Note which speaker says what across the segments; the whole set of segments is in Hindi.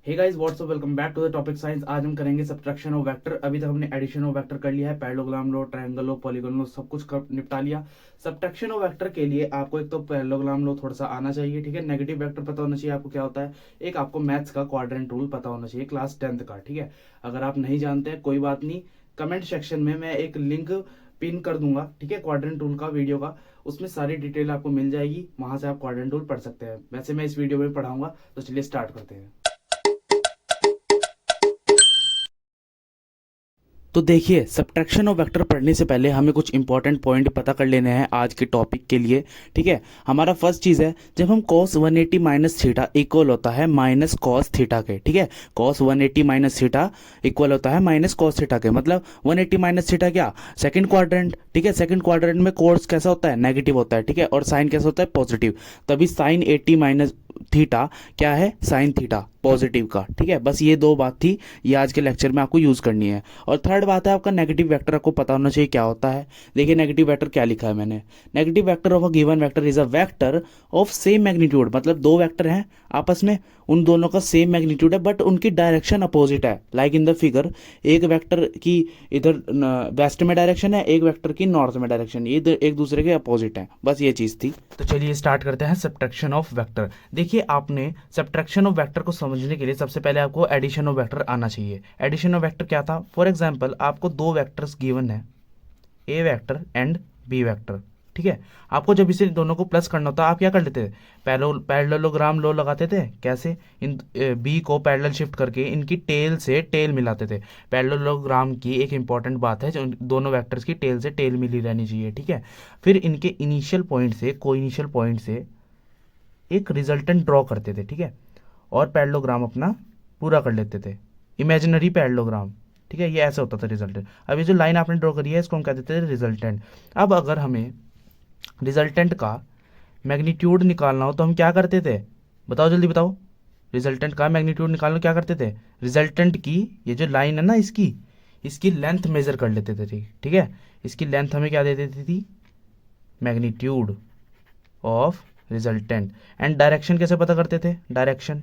Speaker 1: Hey guys what's up, welcome back to the topic science. आज हम करेंगे सब्ट्रैक्शन ऑफ वेक्टर। अभी तक हमने एडिशन ऑफ वेक्टर कर लिया है, पैरेललोग्राम लो, ट्रायंगल लो, पॉलीगॉन लो, सब कुछ निपटा लिया। सब्ट्रैक्शन ऑफ वेक्टर के लिए आपको एक तो पैरेललोग्राम लो थोड़ा सा आना चाहिए, ठीक है। नेगेटिव वेक्टर पता होना चाहिए आपको क्या होता है। एक आपको मैथ्स का क्वाड्रेंट रूल पता होना चाहिए क्लास 10th का, ठीक है। अगर आप नहीं जानते हैं कोई बात नहीं, कमेंट सेक्शन में मैं एक लिंक पिन कर दूंगा, ठीक है, क्वाड्रेंट रूल का वीडियो का। उसमें सारी डिटेल आपको मिल जाएगी, वहां से आप क्वाड्रेंट रूल पढ़ सकते हैं। वैसे मैं इस वीडियो में पढ़ाऊंगा, तो चलिए स्टार्ट करते हैं। तो देखिए, सब्ट्रैक्शन ऑफ वेक्टर पढ़ने से पहले हमें कुछ इंपॉर्टेंट पॉइंट पता कर लेने हैं आज के टॉपिक के लिए, ठीक है। हमारा फर्स्ट चीज़ है, जब हम cos 180 माइनस थीटा इक्वल होता है माइनस कॉस थीटा के, ठीक है। cos 180 माइनस थीटा इक्वल होता है माइनस कॉस थीटा के, मतलब 180 माइनस थीटा क्या, सेकंड क्वाड्रेंट, ठीक है। सेकंड क्वाड्रेंट में कोस कैसा होता है, नेगेटिव होता है, ठीक है। और साइन कैसा होता है, पॉजिटिव। तभी साइन 80 माइनस थीटा क्या है, साइन थीटा पॉजिटिव का, ठीक है। बस ये दो बात थी, ये आज के लेक्चर में आपको यूज करनी है। और थर्ड बात है, आपका नेगेटिव वेक्टर आपको पता होना चाहिए क्या होता है। देखिए नेगेटिव वेक्टर क्या लिखा है मैंने, negative vector of a given vector is a vector of same magnitude. मतलब दो वेक्टर हैं आपस में, उन दोनों का सेम मैग्नीट्यूड है बट उनकी डायरेक्शन अपोजिट है। लाइक इन द फिगर, एक वेक्टर की इधर वेस्ट में डायरेक्शन है, एक वेक्टर की नॉर्थ में डायरेक्शन, ये एक दूसरे के अपोजिट है। बस ये चीज थी। तो चलिए स्टार्ट करते हैं सब्ट्रैक्शन ऑफ वेक्टर। देखिए, आपने सब्ट्रैक्शन ऑफ वेक्टर को समझने के लिए सबसे पहले आपको एडिशन ऑफ वेक्टर आना चाहिए। एडिशन ऑफ वेक्टर क्या था, फॉर एग्जांपल आपको दो वेक्टर्स गिवन है, ए वेक्टर एंड बी वेक्टर, ठीक है। आपको जब इसे दोनों को प्लस करना होता आप क्या कर लेते थे, पैरेललोग्राम लो लगाते थे। कैसे, इन बी को पैरेलल शिफ्ट करके इनकी टेल से टेल मिलाते थे। पैरेललोग्राम की एक इंपॉर्टेंट बात है, जो दोनों वेक्टर्स की टेल से टेल मिली रहनी चाहिए, ठीक है। फिर इनके इनिशियल पॉइंट से, को इनिशियल पॉइंट से एक रिजल्टेंट ड्रॉ करते थे, ठीक है। और पैरेललोग्राम अपना पूरा कर लेते थे, इमेजिनरी पैरेललोग्राम, ठीक है। ये ऐसा होता था रिजल्टेंट। अब ये जो लाइन आपने ड्रॉ करी है इसको हम कहते थे रिजल्टेंट। अब अगर हमें रिजल्टेंट का मैग्नीट्यूड निकालना हो तो हम क्या करते थे, बताओ जल्दी बताओ। रिजल्टेंट का मैग्नीट्यूड निकालना क्या करते थे, रिजल्टेंट की ये जो लाइन है ना, इसकी इसकी लेंथ मेजर कर लेते थे, ठीक है। इसकी लेंथ हमें क्या दे देती थी, magnitude of resultant. And direction कैसे पता करते थे, डायरेक्शन,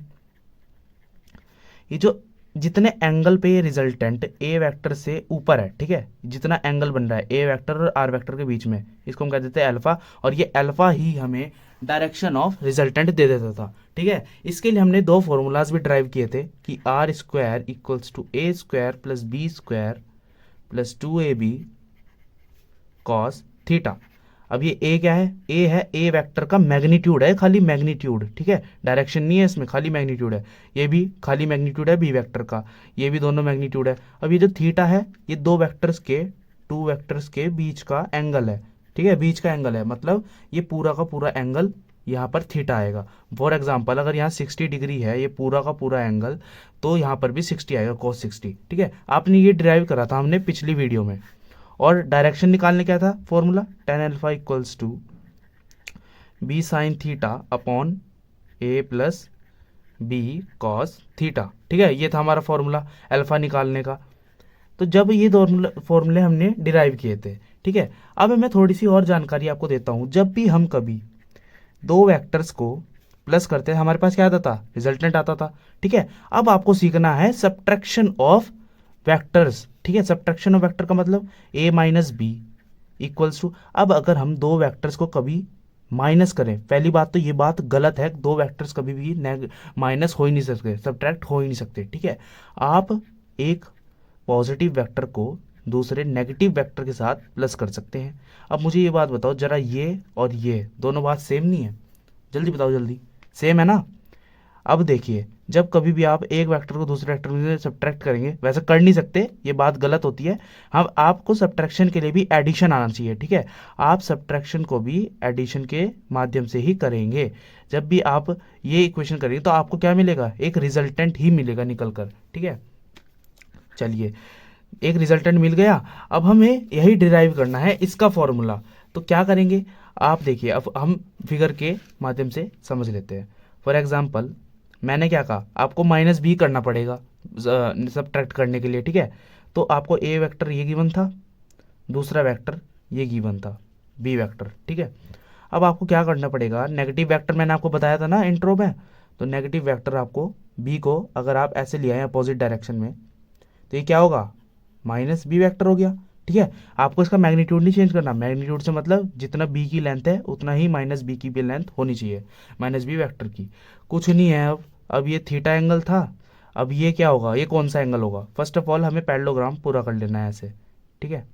Speaker 1: ये जो जितने एंगल पे ये रिजल्टेंट ए वेक्टर से ऊपर है, ठीक है, जितना एंगल बन रहा है ए वेक्टर और आर वेक्टर के बीच में, इसको हम कह देते हैं अल्फा। और ये अल्फा ही हमें डायरेक्शन ऑफ रिजल्टेंट दे देता था, ठीक है। इसके लिए हमने दो फॉर्मूलाज भी ड्राइव किए थे कि R square equals to A square plus B square plus 2ab cos theta. अब ये ए क्या है, ए है ए वेक्टर का मैग्नीट्यूड है, खाली मैग्नीट्यूड, ठीक है। डायरेक्शन नहीं है इसमें, खाली मैग्नीट्यूड है। ये भी खाली मैग्नीट्यूड है बी वेक्टर का, ये भी दोनों मैग्नीट्यूड है। अब ये जो थीटा है, ये दो वेक्टर्स के, टू वेक्टर्स के बीच का एंगल है, ठीक है, बीच का एंगल है। मतलब ये पूरा का पूरा एंगल यहाँ पर थीटा आएगा। फॉर एग्जाम्पल अगर यहाँ 60 डिग्री है ये पूरा का पूरा एंगल, तो यहाँ पर भी 60 आएगा, cos 60, ठीक है। आपने ये ड्राइव करा था हमने पिछली वीडियो में। और डायरेक्शन निकालने क्या था formula, tan alpha equals to B sine theta upon A plus B cos theta, ठीक है। ये था हमारा फॉर्मूला अल्फा निकालने का। तो जब ये दो फॉर्मूले हमने डिराइव किए थे, ठीक है। अब मैं थोड़ी सी और जानकारी आपको देता हूँ। जब भी हम कभी दो वेक्टर्स को प्लस करते हैं हमारे पास क्या आता था, रिजल्टेंट आता था, ठीक है। अब आपको सीखना है सब्ट्रैक्शन ऑफ वेक्टर्स, ठीक है। सब्ट्रैक्शन ऑफ वेक्टर का मतलब ए माइनस बी इक्वल्स टू, अब अगर हम दो वेक्टर्स को कभी माइनस करें, पहली बात तो ये बात गलत है, दो वेक्टर्स कभी भी माइनस हो ही नहीं सकते, सब्ट्रैक्ट हो ही नहीं सकते, ठीक है। आप एक पॉजिटिव वेक्टर को दूसरे नेगेटिव वेक्टर के साथ प्लस कर सकते हैं। अब मुझे ये बात बताओ जरा, ये और ये दोनों बात सेम नहीं है, जल्दी बताओ जल्दी, सेम है ना। अब देखिए, जब कभी भी आप एक वेक्टर को दूसरे वेक्टर में सब्ट्रैक्ट करेंगे, वैसे कर नहीं सकते, ये बात गलत होती है। हम आपको सब्ट्रैक्शन के लिए भी एडिशन आना चाहिए, ठीक है। आप सब्ट्रैक्शन को भी एडिशन के माध्यम से ही करेंगे। जब भी आप ये इक्वेशन करेंगे तो आपको क्या मिलेगा, एक रिजल्टेंट ही मिलेगा निकल कर, ठीक है। चलिए, एक रिजल्टेंट मिल गया। अब हमें यही डिराइव करना है इसका फॉर्मूला। तो क्या करेंगे, आप देखिए, अब हम फिगर के माध्यम से समझ लेते हैं। फॉर एग्जाम्पल मैंने क्या कहा, आपको माइनस बी करना पड़ेगा सब्ट्रैक्ट करने के लिए, ठीक है। तो आपको ए वेक्टर ये गिवन था, दूसरा वेक्टर ये गिवन था बी वेक्टर, ठीक है। अब आपको क्या करना पड़ेगा, नेगेटिव वेक्टर मैंने आपको बताया था ना इंट्रो में, तो नेगेटिव वेक्टर आपको बी को अगर आप ऐसे लिया है अपोजिट डायरेक्शन में, तो ये क्या होगा, माइनस बी वेक्टर हो गया। ठीक है, आपको इसका मैग्नीट्यूड नहीं चेंज करना, मैग्नीट्यूड से मतलब जितना बी की लेंथ है उतना ही माइनस बी की भी लेंथ होनी चाहिए, माइनस बी वेक्टर की। कुछ नहीं है। अब ये थीटा एंगल था, अब ये क्या होगा, ये कौन सा एंगल होगा, फर्स्ट ऑफ ऑल हमें पैरेललोग्राम पूरा कर लेना है ऐसे। ठीक है,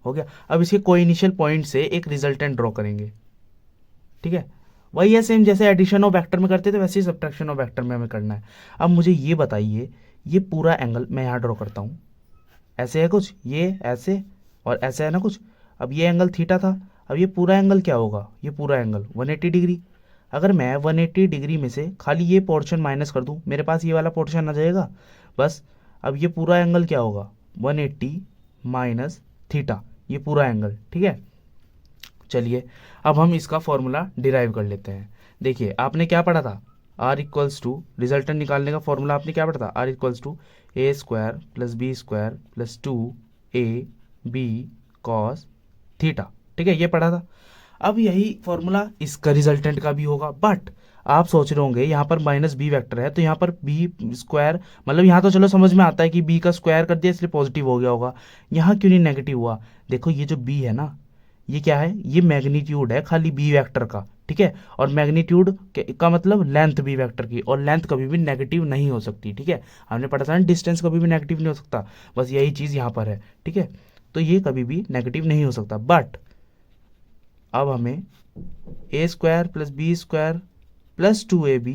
Speaker 1: हो गया। अब इसके कोइनिशियल पॉइंट से एक रिजल्टेंट ड्रॉ करेंगे। ठीक है, वही है सेम जैसे एडिशन ऑफ वेक्टर में करते थे वैसे ही सब्ट्रैक्शन ऑफ वेक्टर में हमें करना है। अब मुझे ये बताइए, ये पूरा एंगल मैं यहाँ ड्रॉ करता हूँ, ऐसे है कुछ, ये ऐसे और ऐसे है ना कुछ। अब ये एंगल थीटा था, अब ये पूरा एंगल क्या होगा, ये पूरा एंगल 180 डिग्री। अगर मैं 180 डिग्री में से खाली ये पोर्शन माइनस कर दूं, मेरे पास ये वाला पोर्शन आ जाएगा बस। अब ये पूरा एंगल क्या होगा, 180 माइनस थीटा, ये पूरा एंगल। ठीक है, चलिए अब हम इसका फॉर्मूला डिराइव कर लेते हैं। देखिए आपने क्या पढ़ा था, आर इक्वल्स टू, रिजल्टेंट निकालने का फॉर्मूला आपने क्या पढ़ा था, R equals to A square plus B square plus 2 A B cos theta. ठीक है, ये पढ़ा था। अब यही फॉर्मूला इसका रिजल्टेंट का भी होगा, बट आप सोच रहे होंगे यहाँ पर माइनस बी वेक्टर है तो यहाँ पर बी स्क्वायर, मतलब यहाँ तो चलो समझ में आता है कि बी का स्क्वायर कर दिया इसलिए पॉजिटिव हो गया होगा, यहाँ क्यों नहीं नेगेटिव हुआ। देखो ये जो बी है ना, ये क्या है, ये मैग्नीट्यूड है खाली बी वेक्टर का। ठीक है, और मैग्नीट्यूड का मतलब लेंथ बी वेक्टर की, और लेंथ कभी भी नेगेटिव नहीं हो सकती। ठीक है, हमने पढ़ा था ना डिस्टेंस कभी भी नेगेटिव नहीं हो सकता, बस यही चीज़ यहाँ पर है। ठीक है, तो ये कभी भी नेगेटिव नहीं हो सकता। बट अब हमें A square plus B square plus 2ab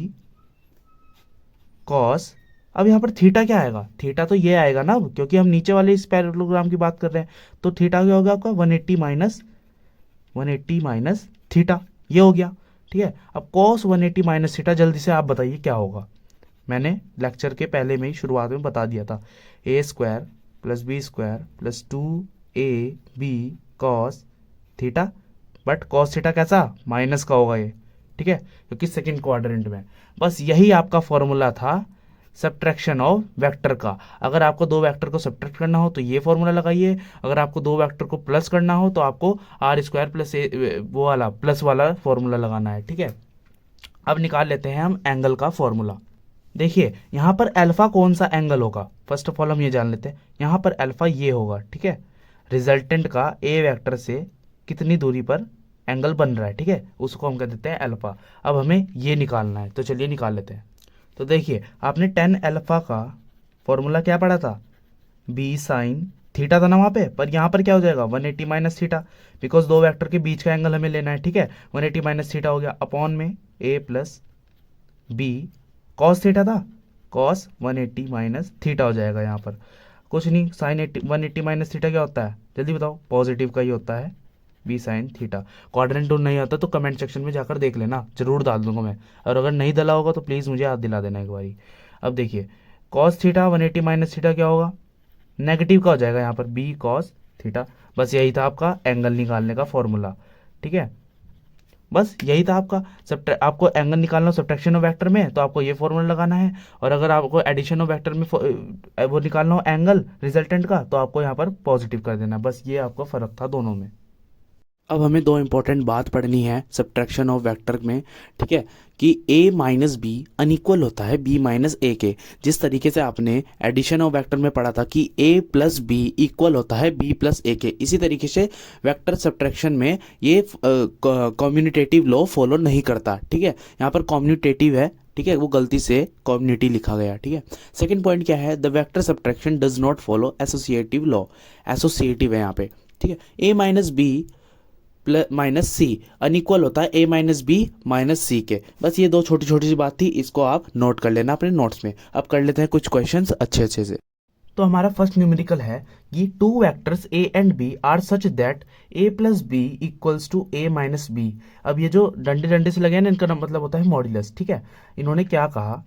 Speaker 1: cos, अब यहाँ पर थीटा क्या आएगा, थीटा तो ये आएगा ना, अब क्योंकि हम नीचे वाले इस पैरेललोग्राम की बात कर रहे हैं, तो थीटा क्या होगा आपका 180 माइनस थीटा, ये हो गया। ठीक है, अब कॉस 180 माइनस थीटा, जल्दी से आप बताइए क्या होगा। मैंने लेक्चर के पहले में ही शुरुआत में बता दिया था, A square plus B square plus 2ab cos theta, but cos theta कैसा, माइनस का होगा ये। ठीक है, क्योंकि सेकंड क्वाड्रेंट में। बस यही आपका फॉर्मूला था सब्ट्रैक्शन ऑफ वेक्टर का। अगर आपको दो वेक्टर को सब्ट्रैक्ट करना हो तो ये फॉर्मूला लगाइए, अगर आपको दो वेक्टर को प्लस करना हो तो आपको आर स्क्वायर प्लस वो वाला प्लस वाला फॉर्मूला लगाना है। ठीक है, अब निकाल लेते हैं हम एंगल का फॉर्मूला। देखिए यहाँ पर अल्फा कौन सा एंगल होगा, फर्स्ट ऑफ ऑल हम ये जान लेते हैं, यहाँ पर अल्फा ये होगा। ठीक है, रिजल्टेंट का ए वेक्टर से कितनी दूरी पर एंगल बन रहा है, ठीक है, उसको हम कह देते हैं अल्फा। अब हमें ये निकालना है, तो चलिए निकाल लेते हैं। तो देखिए आपने टेन अल्फा का फॉर्मूला क्या पढ़ा था, बी साइन थीटा था ना वहाँ पे, पर यहाँ पर क्या हो जाएगा 180 माइनस थीटा, बिकॉज दो वेक्टर के बीच का एंगल हमें लेना है। ठीक है, 180 माइनस थीटा हो गया अपॉन में ए प्लस बी कॉस थीटा था, कॉस 180 माइनस थीटा हो जाएगा। यहाँ पर कुछ नहीं, साइन 180 माइनस थीटा क्या होता है, जल्दी बताओ, पॉजिटिव का ही होता है, B sine theta. Quadrant tool नहीं आता तो कमेंट सेक्शन में जाकर देख लेना, जरूर डाल दूंगा मैं, और अगर नहीं डला होगा तो प्लीज़ मुझे याद दिला देना एक बारी। अब देखिए कॉस थीटा 180 माइनस थीटा क्या होगा, नेगेटिव का हो जाएगा यहाँ पर, बी कॉस थीटा। बस यही था आपका एंगल निकालने का फॉर्मूला। ठीक है, बस यही था आपका। आपको एंगल निकालना हो सब्ट्रैक्शन ऑफ वेक्टर में तो आपको ये फॉर्मूला लगाना है, और अगर आपको एडिशन ऑफ वेक्टर में वो निकालना हो एंगल रिजल्टेंट का तो आपको यहाँ पर पॉजिटिव कर देना। बस ये आपका फ़र्क था दोनों में। अब हमें दो इंपॉर्टेंट बात पढ़नी है सब्ट्रैक्शन ऑफ वेक्टर में। ठीक है, कि a माइनस बी अनइक्वल होता है b माइनस ए के। जिस तरीके से आपने एडिशन ऑफ वेक्टर में पढ़ा था कि a प्लस बी इक्वल होता है b प्लस ए के, इसी तरीके से वेक्टर सब्ट्रैक्शन में ये कम्यूनिटेटिव लॉ फॉलो नहीं करता। ठीक है, यहाँ पर कम्यूनिटेटिव है, ठीक है, वो गलती से कम्युनिटी लिखा गया। ठीक है, सेकंड पॉइंट क्या है, the vector subtraction does not follow associative law, associative है यहाँ पे। ठीक है, a minus B plus minus C unequal होता है A minus B minus C के। बस ये दो छोटी छोटी सी बात थी, इसको आप नोट कर लेना अपने नोट्स में। अब कर लेते हैं कुछ क्वेश्चंस अच्छे से। तो हमारा फर्स्ट न्यूमेरिकल है कि two vectors A and B are such that A plus B equals to A minus B. अब ये जो डंडे डंडे से लगे हैं ना, इनका मतलब होता है मॉड्यूलस। ठीक है, इन्होंने क्या कहा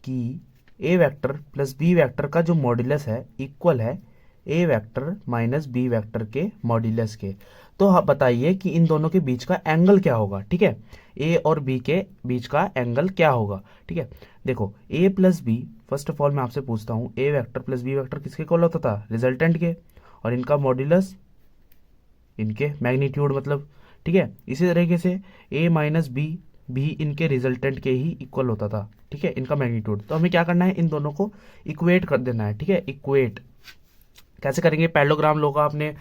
Speaker 1: कि ए वेक्टर प्लस बी वेक्टर का जो मॉड्यूलस है इक्वल है ए वेक्टर माइनस बी वेक्टर के मॉड्यूलस के। तो आप बताइए कि इन दोनों के बीच का एंगल क्या होगा। ठीक है, ए और बी के बीच का एंगल क्या होगा। ठीक है, देखो A plus B, first of all मैं आपसे पूछता हूँ A vector plus B vector किसके इक्वल होता था, रिजल्टेंट के, और इनका मॉड्यूलस इनके मैग्नीट्यूड मतलब। ठीक है, इसी तरीके से ए माइनस बी भी इनके रिजल्टेंट के ही इक्वल होता था, ठीक है, इनका मैग्नीट्यूड। तो हमें क्या करना है, इन दोनों को इक्वेट कर देना है, ठीक है। इक्वेट कैसे करेंगे, पैरेललोग्राम लॉ का आपने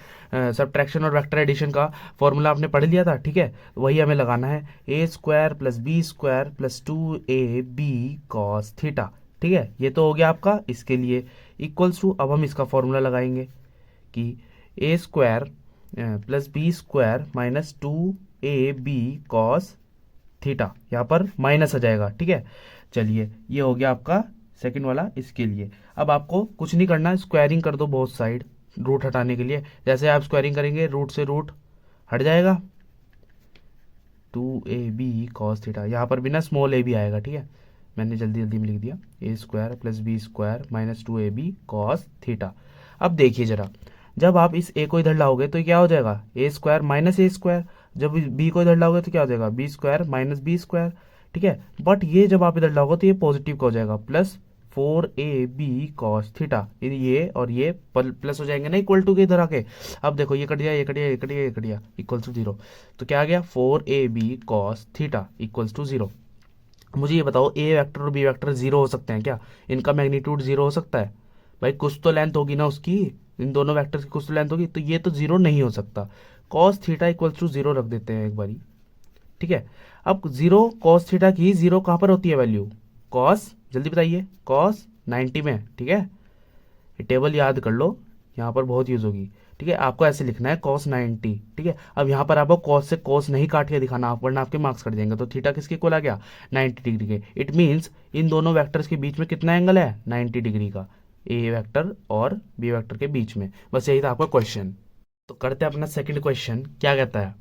Speaker 1: सब्ट्रैक्शन और वेक्टर एडिशन का फॉर्मूला आपने पढ़ लिया था, ठीक है। तो वही हमें लगाना है, A square plus B square plus 2ab cos theta, ठीक है। ये तो हो गया आपका इसके लिए इक्वल्स टू, अब हम इसका फॉर्मूला लगाएंगे कि A square plus B square minus 2ab cos theta, यहाँ पर माइनस आ जाएगा, ठीक है। चलिए ये हो गया आपका सेकंड वाला इसके लिए। अब आपको कुछ नहीं करना है, स्क्वायरिंग कर दो बोथ साइड रूट हटाने के लिए। जैसे आप स्क्वायरिंग करेंगे रूट से रूट हट जाएगा, 2ab कॉस थीटा, यहाँ पर भी ना स्मॉल ए भी आएगा, ठीक है, मैंने जल्दी जल्दी में लिख दिया, A square plus B square minus 2ab cos theta. अब देखिए जरा, जब आप इस ए को इधर लाओगे तो क्या हो जाएगा, A square minus A square, जब बी को इधर लाओगे तो क्या हो जाएगा, B square minus B square, ठीक है। बट ये जब आप इधर लाओगे तो ये पॉजिटिव का हो जाएगा, प्लस 4ab कॉस थीटा, ये और ये प्लस हो जाएंगे ना इक्वल टू के इधर आके। अब देखो ये कट गया, ये कट गया, ये कट गया, ये कट गया, इक्वल टू 0। तो क्या आ गया, 4ab cos theta equals to 0। मुझे ये बताओ, ए वेक्टर और बी वेक्टर 0 हो सकते हैं क्या, इनका मैग्नीट्यूड 0 हो सकता है भाई, कुछ तो लेंथ होगी ना उसकी, इन दोनों वेक्टर्स की कुछ तो लेंथ होगी, तो ये तो 0 नहीं हो सकता। कॉस थीटा इक्वल्स टू 0 रख देते हैं एक बारी, ठीक है। अब 0 कॉस थीटा की 0 कहाँ पर होती है वैल्यू, कॉस, जल्दी बताइए, कॉस 90 में, ठीक है। ये टेबल याद कर लो, यहाँ पर बहुत यूज होगी, ठीक है। आपको ऐसे लिखना है cos 90, ठीक है। अब यहाँ पर आपको cos से cos नहीं काट के दिखाना, आप वरना आपके मार्क्स कट जाएंगे। तो थीटा किसके इक्वल आ गया, 90 डिग्री के। इट मीन्स इन दोनों वेक्टर्स के बीच में कितना एंगल है, 90 डिग्री का, ए वेक्टर और बी वेक्टर के बीच में। बस यही था आपका क्वेश्चन। तो करते हैं अपना सेकंड क्वेश्चन, क्या कहता है,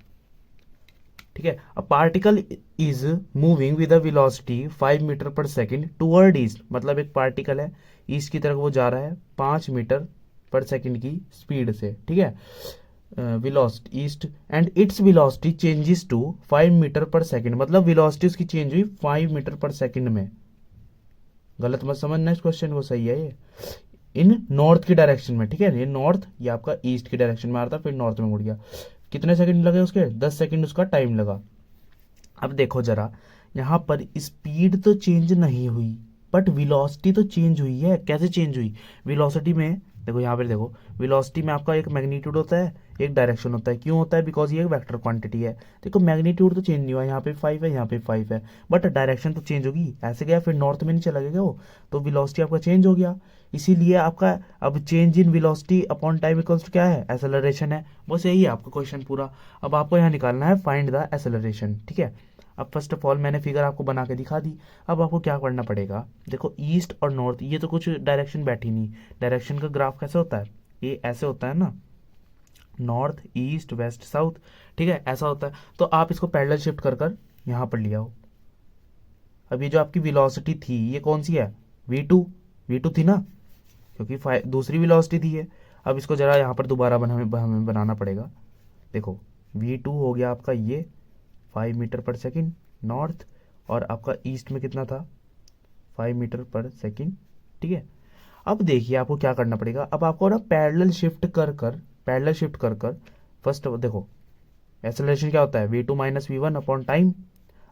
Speaker 1: ठीक है। A particle is moving with a velocity 5 metre per second toward east, मतलब एक पार्टिकल है ईस्ट की तरफ वो जा रहा है 5 मीटर पर सेकंड की स्पीड से, ठीक है, velocity east, and its velocity changes to 5 metre per second, मतलब वेलोसिटी उसकी चेंज हुई 5 मीटर पर सेकंड में। गलत मत समझना इस क्वेश्चन को, सही है ये, इन नॉर्थ की डायरेक्शन में, ठीक है। ये नॉर्थ, ये आपका ईस्ट की डायरेक्शन में आ रहा था, फिर नॉर्थ में मुड़ गया। कितने सेकंड लगे उसके, 10 सेकंड उसका टाइम लगा। अब देखो जरा, यहाँ पर स्पीड तो चेंज नहीं हुई बट वेलोसिटी तो चेंज हुई है। कैसे चेंज हुई, वेलोसिटी में देखो, यहाँ पर देखो, वेलोसिटी में आपका एक मैग्नीट्यूड होता है, एक डायरेक्शन होता है। क्यों होता है, बिकॉज ये एक वेक्टर क्वांटिटी है। देखो मैग्नीट्यूड तो चेंज नहीं हुआ, यहाँ पे 5 है, यहाँ पे 5 है, बट डायरेक्शन तो चेंज होगी, ऐसे गया फिर नॉर्थ में नहीं चला गया वो, तो वेलोसिटी आपका चेंज हो गया। इसीलिए आपका अब change in velocity upon time equals to क्या है, एक्सेलरेशन है। बस यही है आपका क्वेश्चन पूरा। अब आपको यहाँ निकालना है फाइंड द एक्सेलरेशन, ठीक है। अब फर्स्ट ऑफ ऑल मैंने फिगर आपको बना के दिखा दी। अब आपको क्या करना पड़ेगा, देखो ईस्ट और नॉर्थ ये तो कुछ डायरेक्शन बैठी नहीं, डायरेक्शन का ग्राफ कैसे होता है, ये ऐसे होता है ना, नॉर्थ ईस्ट वेस्ट साउथ, ठीक है, ऐसा होता है। तो आप इसको पैरेलल शिफ्ट कर कर यहाँ पर ले आओ। अब ये जो आपकी वेलोसिटी थी ये कौन सी है, v2 थी ना, क्योंकि दूसरी वेलोसिटी थी ये। अब इसको जरा यहाँ पर दोबारा हमें बनाना पड़ेगा। देखो v2 हो गया आपका ये 5 मीटर पर सेकंड नॉर्थ, और आपका ईस्ट में कितना था, 5 मीटर पर सेकंड, ठीक है। अब देखिए आपको क्या करना पड़ेगा, अब आपको ना पैरेलल शिफ्ट कर कर फर्स्ट देखो एक्सेलरेशन क्या होता है, v2 minus v1 upon time.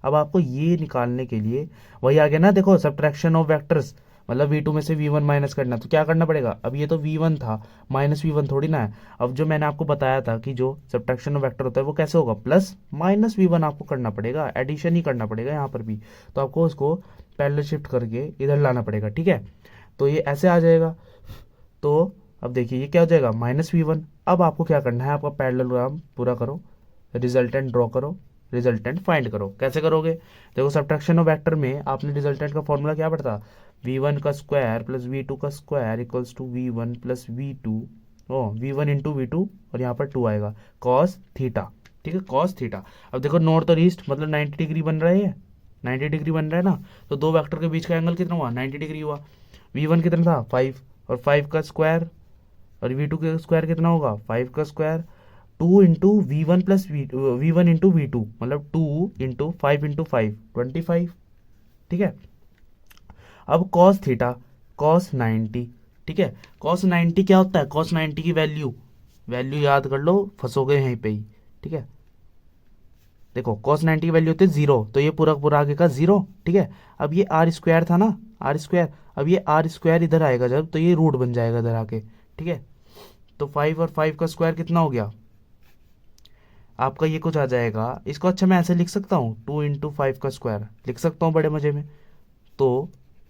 Speaker 1: अब आपको ये निकालने के लिए वही आ गया ना, देखो सब्ट्रैक्शन ऑफ वेक्टर्स, मतलब v2 में से v1 माइनस करना, तो क्या करना पड़ेगा, अब ये तो v1 था, माइनस v1 थोड़ी ना है। अब जो मैंने आपको बताया था कि जो सब्ट्रैक्शन ऑफ वेक्टर होता है वो कैसे होगा, प्लस माइनस v1 आपको करना पड़ेगा, एडिशन ही करना पड़ेगा यहाँ पर भी। तो आपको उसको पैरेलल शिफ्ट करके इधर लाना पड़ेगा, ठीक है। तो ये ऐसे आ जाएगा। तो अब देखिए ये क्या हो जाएगा, -v1। अब आपको क्या करना है, आपका पैरेललोग्राम पूरा करो, रिजल्टेंट ड्रॉ करो, रिजल्टेंट फाइंड करो। कैसे करोगे, देखो सब्ट्रैक्शन ऑफ वेक्टर में आपने रिजल्टेंट का फॉर्मूला क्या पढ़ता, v1 का स्क्वायर प्लस v2 का square equals to v1 plus v2, v1 into v2, और यहाँ पर 2 आएगा, कॉस थीटा, ठीक है, कॉस थीटा। अब देखो नॉर्थ और ईस्ट मतलब 90 डिग्री बन रहा है, 90 डिग्री बन रहा है ना, तो दो वेक्टर के बीच का एंगल कितना हुआ, 90 डिग्री हुआ। v1 कितना था, 5, और 5 का स्क्वायर, और v2 का स्क्वायर कितना होगा, 5 का square, 2 into v1 plus v1 into v2, मतलब 2 इंटू 5 इंटू 5 25, ठीक है। अब cos थीटा cos 90, ठीक है। cos 90 क्या होता है, cos 90 की वैल्यू याद कर लो, फंसोगे यहीं पे ही, ठीक है। देखो cos 90 की वैल्यू होती है 0, तो ये पूरा पूरा आगे का 0, ठीक है। अब ये आर स्क्वायर था ना, आर स्क्वायर, अब ये आर स्क्वायर इधर आएगा जब, तो ये रूट बन जाएगा इधर आके, ठीक है। तो 5 और 5 का स्क्वायर कितना हो गया आपका, ये कुछ आ जाएगा। इसको अच्छा मैं ऐसे लिख सकता हूँ, 2 × 5 का स्क्वायर लिख सकता हूँ बड़े मजे में। तो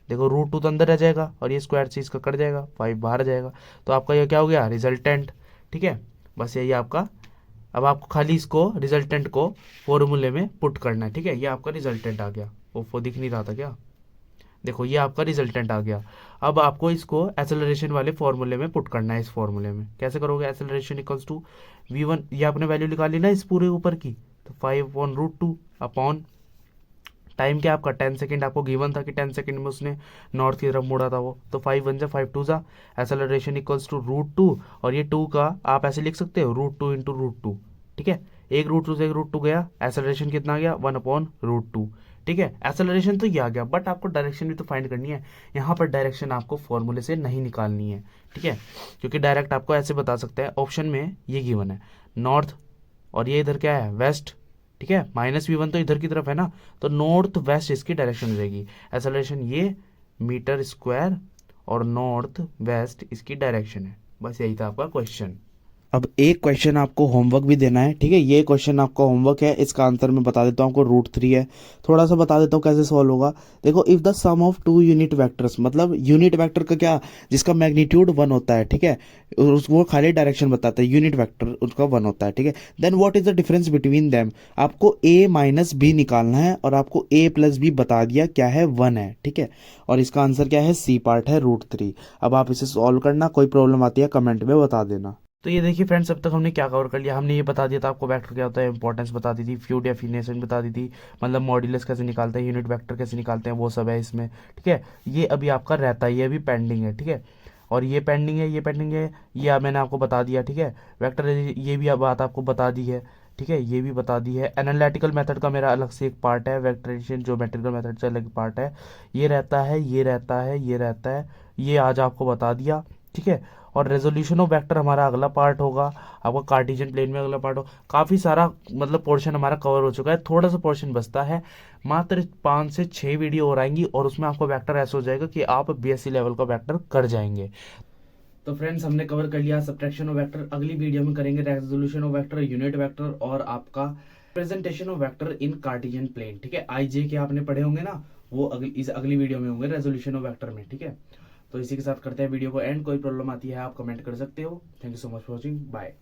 Speaker 1: देखो √2 तो अंदर रह जाएगा और ये स्क्वायर से इसका कट जाएगा, 5 बाहर आ जाएगा। तो आपका ये क्या हो गया, रिजल्टेंट, ठीक है। बस यही आपका, अब आपको खाली इसको रिजल्टेंट को फॉर्मूले में पुट करना है, ठीक है। ये आपका रिजल्टेंट आ गया, वो दिख नहीं रहा था क्या, देखो ये आपका रिजल्टेंट आ गया। अब आपको इसको एक्सेलरेशन वाले फॉर्मूले में पुट करना है। इस फॉर्मूले में कैसे करोगे, एक्सेलरेशन इक्वल्स टू v1, ये आपने वैल्यू निकाली ना इस पूरे ऊपर की, तो 5/√2 अपॉन टाइम क्या आपका 10 सेकंड आपको गिवन था कि 10 सेकंड में उसने नॉर्थ की तरफ मुड़ा था वो, तो 5 1 जा 5 2 जा, एक्सेलरेशन इक्वल्स टू √2, और ये 2 का आप ऐसे लिख सकते हो √2 × √2, ठीक है। एक √2 से एक √2 गया, एक्सेलरेशन कितना गया 1/√2, ठीक है। एक्सेलरेशन तो ये आ गया, बट आपको डायरेक्शन भी तो फाइंड करनी है। यहाँ पर डायरेक्शन आपको फॉर्मूले से नहीं निकालनी है, ठीक है, क्योंकि डायरेक्ट आपको ऐसे बता सकते हैं, ऑप्शन में ये गिवन है नॉर्थ और ये इधर क्या है वेस्ट, ठीक है। -v1 तो इधर की तरफ है ना, तो नॉर्थ वेस्ट इसकी डायरेक्शन हो जाएगी। एक्सेलरेशन ये मीटर स्क्वायर और नॉर्थ वेस्ट इसकी डायरेक्शन है। बस यही था आपका क्वेश्चन। अब एक क्वेश्चन आपको होमवर्क भी देना है, ठीक है। ये क्वेश्चन आपका होमवर्क है, इसका आंसर मैं बता देता हूँ आपको, √3 है। थोड़ा सा बता देता हूँ कैसे सॉल्व होगा। देखो, if the sum of 2 unit vectors, मतलब यूनिट वेक्टर का क्या, जिसका मैग्नीट्यूड 1 होता है, ठीक है, वो खाली डायरेक्शन बताता है, यूनिट वेक्टर उसका 1 होता है, ठीक है। Then what is the difference between them, आपको a - b निकालना है, और आपको a + b बता दिया क्या है, 1 है, ठीक है। और इसका आंसर क्या है, सी पार्ट है, √3। अब आप इसे सॉल्व करना, कोई प्रॉब्लम आती है कमेंट में बता देना। तो ये देखिए फ्रेंड्स, अब तक हमने क्या कवर कर लिया, हमने ये बता दिया था आपको वेक्टर क्या होता है, इंपॉर्टेंस बता दी थी, फ्यू डेफिनेशन बता दी थी, मतलब मॉड्यूलस कैसे निकालते हैं, यूनिट वेक्टर कैसे निकालते हैं, वो सब है इसमें, ठीक है। ये अभी आपका रहता है, ये अभी पेंडिंग है, ठीक है। और ये पेंडिंग है, ये पेंडिंग है, ये मैंने आपको बता दिया, ठीक है। वेक्टर ये भी अब बात आपको बता दी है, ठीक है, ये भी बता दी है। एनालिटिकल मेथड का मेरा अलग से एक पार्ट है, वेक्टराइजेशन ज्योमेट्रिकल मेथड से अलग पार्ट है। ये रहता है, ये रहता है, ये रहता है, ये आज आपको बता दिया, ठीक है। और रेजोल्यूशन ऑफ वेक्टर हमारा अगला पार्ट होगा, आपका कार्टेशियन प्लेन में अगला पार्ट हो। काफ़ी सारा मतलब पोर्शन हमारा कवर हो चुका है, थोड़ा सा पोर्शन बचता है। मात्र 5 से 6 वीडियो और आएंगी, और उसमें आपको वेक्टर ऐसा हो जाएगा कि आप बीएससी लेवल का वेक्टर कर जाएंगे। तो फ्रेंड्स, हमने कवर कर लिया सबट्रैक्शन ऑफ वेक्टर। अगली वीडियो में करेंगे resolution of vector, unit vector, और आपका presentation of vector in Cartesian plane, ठीक है। IJ के आपने पढ़े होंगे ना, वो इस अगली वीडियो में होंगे रेजोल्यूशन ऑफ वेक्टर में, ठीक है। तो इसी के साथ करते हैं वीडियो को एंड। कोई प्रॉब्लम आती है आप कमेंट कर सकते हो। Thank you so much for watching, bye.